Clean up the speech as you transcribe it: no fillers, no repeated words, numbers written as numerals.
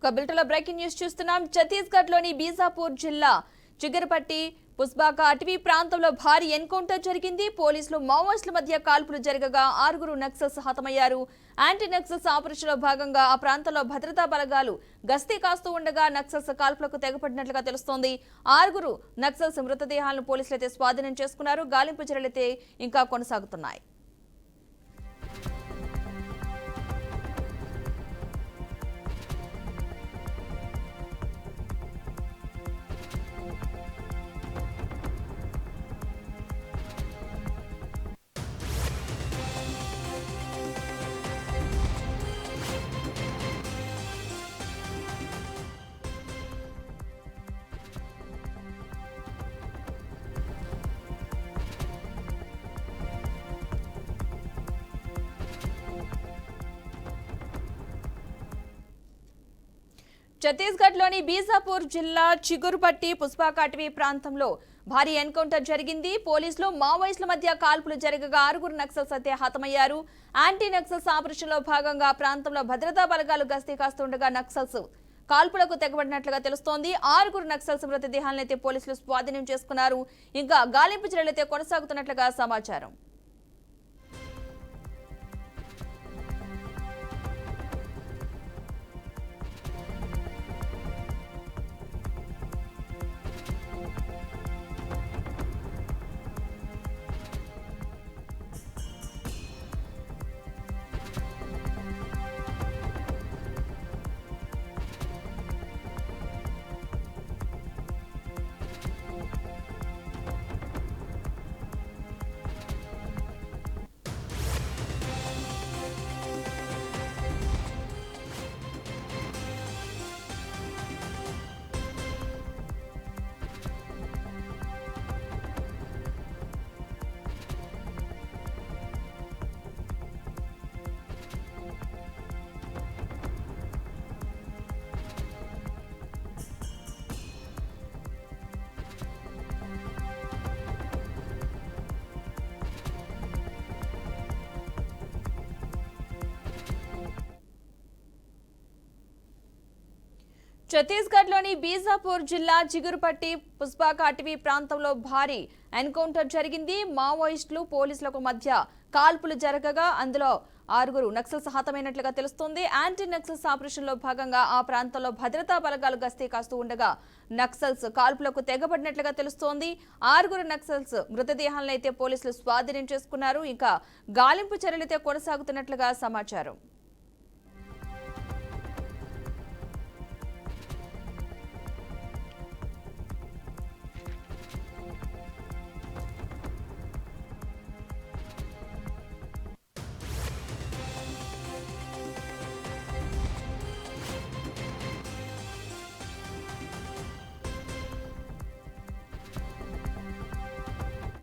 బులెటిన్లో breaking news చూస్తున్నాం. ఛత్తీస్గఢ్ లోని బీజాపూర్ జిల్లా చిగరపట్టి పుస్బాక అటవీ ప్రాంతంలో భారీ ఎన్కౌంటర్ జరిగింది. పోలీసులు మావోయిస్టుల మధ్య కాల్పులు జరగగా 6 నక్సల్స్ హతమయ్యారు. యాంటీ నక్సల్స్ ఆపరేషన్లో భాగంగా ఆ ప్రాంతంలో భద్రతా బలగాలు గస్తీ కాస్తూ ఉండగా నక్సల్స్ కాల్పులకు తెగపడినట్లుగా తెలుస్తోంది. 6 నక్సల్స్ మృతదేహాలను పోలీసులైతే స్వాధీనం చేసుకున్నారు. గాలింపు చర్యలైతే ఇంకా కొనసాగుతున్నాయి. ఛత్తీస్గఢ్ లోని బీజాపూర్ జిల్లా చిగురుపట్టి పుస్బాక అటవీ ప్రాంతంలో భారీ ఎన్కౌంటర్ జరిగింది. పోలీసులు మావోయిస్టుల మధ్య కాల్పులు జరగగా 6 నక్సల్స్ అయితే హతమయ్యారు. యాంటీ నక్సల్స్ ఆపరేషన్ లో భాగంగా ప్రాంతంలో భద్రతా బలగాలు గస్తీ కాస్తుండగా నక్సల్స్ కాల్పులకు తెగబడినట్లుగా తెలుస్తోంది. 6 నక్సల్స్ మృతదేహాలను అయితే పోలీసులు స్వాధీనం చేసుకున్నారు. ఇంకా గాలింపు చర్యలైతే కొనసాగుతున్నట్లుగా సమాచారం. ఛత్తీస్గఢ్ లోని బీజాపూర్ జిల్లా చిగురుపట్టి పుస్బాక అటవీ ప్రాంతంలో భారీ ఎన్కౌంటర్ జరిగింది. మావోయిస్టులు పోలీసులకు మధ్య కాల్పులు జరగగా అందులో 6 నక్సల్స్ హతమైనట్లుగా తెలుస్తోంది. యాంటీ నక్సల్స్ ఆపరేషన్ లో భాగంగా ఆ ప్రాంతంలో భద్రతా బలగాలు గస్తీ కాస్తూ ఉండగా నక్సల్స్ కాల్పులకు తెగబడినట్లుగా తెలుస్తోంది. 6 నక్సల్స్ మృతదేహాలను అయితే పోలీసులు స్వాధీనం చేసుకున్నారు. ఇంకా గాలింపు చర్యలైతే కొనసాగుతున్నట్లుగా సమాచారం.